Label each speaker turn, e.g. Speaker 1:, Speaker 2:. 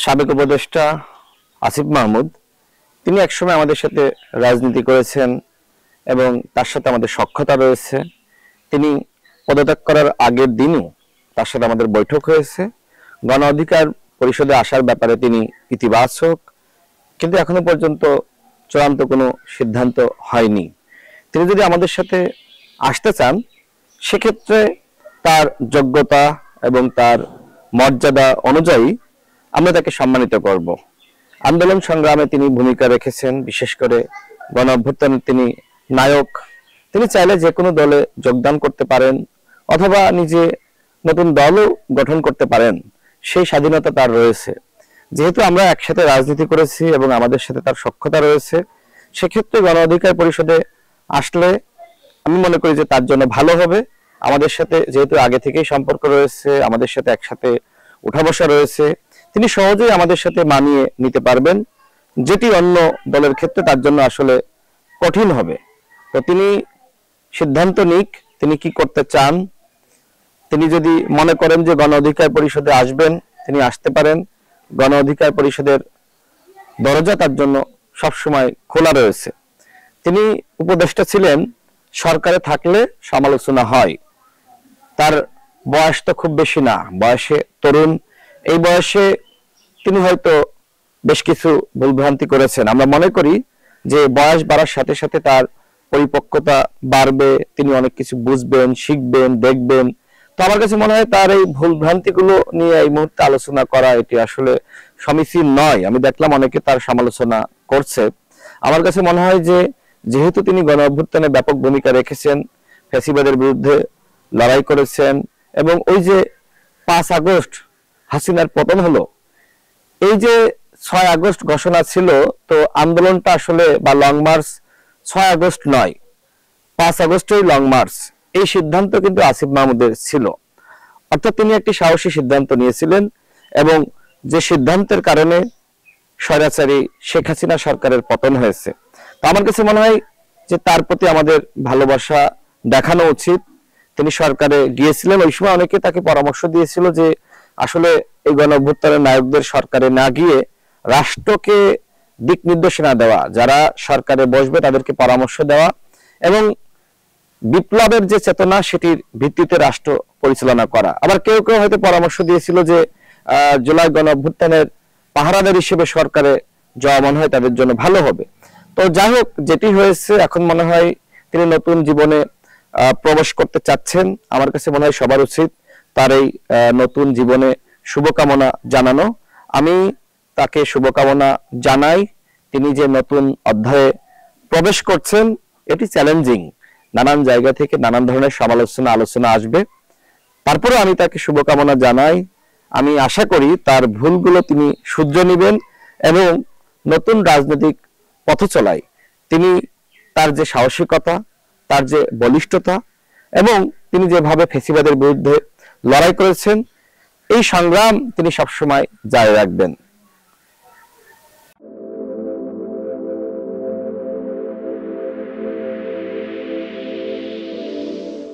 Speaker 1: সাবেক উপদেষ্টা আসিফ মাহমুদ তিনি একসময় আমাদের সাথে রাজনীতি করেছেন এবং তার সাথে আমাদের সখ্যতা রয়েছে। তিনি পদত্যাগ করার আগের দিনও তার সাথে আমাদের বৈঠক হয়েছে। গণ অধিকার পরিষদে আসার ব্যাপারে তিনি ইতিবাচক, কিন্তু এখনো পর্যন্ত চূড়ান্ত কোনো সিদ্ধান্ত হয়নি। তিনি যদি আমাদের সাথে আসতে চান সেক্ষেত্রে তার যোগ্যতা এবং তার মর্যাদা অনুযায়ী আমরা তাকে সম্মানিত করব। আন্দোলন সংগ্রামে তিনি ভূমিকা রেখেছেন, বিশেষ করে গণ অভ্যুত্থানের তিনি নায়ক। তিনি চাইলে যে কোনো দলে যোগদান করতে পারেন অথবা নিজে নতুন দলও গঠন করতে পারেন, সেই স্বাধীনতা তার রয়েছে। যেহেতু আমরা একসাথে রাজনীতি করেছি এবং আমাদের সাথে তার সখ্যতা রয়েছে, সেক্ষেত্রে গণ অধিকার পরিষদে আসলে আমি মনে করি যে তার জন্য ভালো হবে। আমাদের সাথে যেহেতু আগে থেকেই সম্পর্ক রয়েছে, আমাদের সাথে একসাথে উঠা বসা রয়েছে, তিনি সহজেই আমাদের সাথে মানিয়ে নিতে পারবেন, যেটি অন্য দলের ক্ষেত্রে তার জন্য আসলে কঠিন হবে। তো তিনি সিদ্ধান্ত নিক তিনি কি করতে চান। তিনি যদি মনে করেন যে গণ অধিকার পরিষদে আসবেন, তিনি আসতে পারেন। গণ অধিকার পরিষদের দরজা তার জন্য সবসময় খোলা রয়েছে। তিনি উপদেষ্টা ছিলেন, সরকারে থাকলে সমালোচনা হয়। তার বয়স তো খুব বেশি না, বয়সে তরুণ। এই বয়সে তিনি হয়তো বেশ কিছু ভুলভ্রান্তি করেছেন। আমরা মনে করি যে বয়স বাড়ার সাথে সাথে তার পরিপক্কতা বাড়বে, তিনি অনেক কিছু বুঝবেন, শিখবেন, দেখবেন। তো আমার কাছে মনে হয় তার এই ভুলভ্রান্তিগুলো নিয়ে এই মুহূর্তে আলোচনা করা এটি আসলে সমীচীন নয়। আমি দেখলাম অনেকে তার সমালোচনা করছে। আমার কাছে মনে হয় যে যেহেতু তিনি গণ অভ্যুত্থানে ব্যাপক ভূমিকা রেখেছেন, ফ্যাসিবাদের বিরুদ্ধে লড়াই করেছেন, এবং ওই যে 5 আগস্ট হাসিনার পতন হলো, এই যে 6 আগস্ট ঘোষণা ছিল, তো আন্দোলনটা আসলে বা লং মার্চ 6 আগস্ট নয়, 5 আগস্টই লং মার্চ, এই সিদ্ধান্ত কিন্তু আসিফ মাহমুদের ছিল। অর্থাৎ তিনি একটি সাহসী সিদ্ধান্ত নিয়েছিলেন, এবং যে সিদ্ধান্তের কারণে স্বৈরাচারী শেখ হাসিনা সরকারের পতন হয়েছে। তো আমার কাছে মনে হয় যে তার প্রতি আমাদের ভালোবাসা দেখানো উচিত। তিনি সরকারে গিয়েছিলেন, ওই সময় অনেকে তাকে পরামর্শ দিয়েছিল যে আসলে এই গণ অভ্যুত্থানের নায়কদের সরকারে না গিয়ে রাষ্ট্রকে দিক নির্দেশনা দেওয়া, যারা সরকারে বসবে তাদেরকে পরামর্শ দেওয়া, এবং বিপ্লবের যে চেতনা সেটির ভিত্তিতে রাষ্ট্র পরিচালনা করা। আবার কেউ কেউ হয়তো পরামর্শ দিয়েছিল যে জুলাই গণ অভ্যুত্থানের পাহারাদার হিসেবে সরকারে যাওয়া মনে হয় তাদের জন্য ভালো হবে। তো যাই হোক, যেটি হয়েছে, এখন মনে হয় তিনি নতুন জীবনে প্রবেশ করতে চাচ্ছেন। আমার কাছে মনে হয় সবার উচিত তার এই নতুন জীবনে শুভকামনা জানানো। আমি তাকে শুভকামনা জানাই। তিনি যে নতুন অধ্যায়ে প্রবেশ করছেন, এটি চ্যালেঞ্জিং। নানান জায়গা থেকে নানান ধরনের সমালোচনা আলোচনা আসবে, তারপরে আমি তাকে শুভকামনা জানাই। আমি আশা করি তার ভুলগুলো তিনি শুধরে নেবেন এবং নতুন রাজনৈতিক পথ চলায় তিনি তার যে সাহসিকতা, তার যে বলিষ্ঠতা, এবং তিনি যেভাবে ফ্যাসিবাদের বিরুদ্ধে লড়াই করেছেন, এই সংগ্রাম তিনি সবসময় জারি রাখবেন।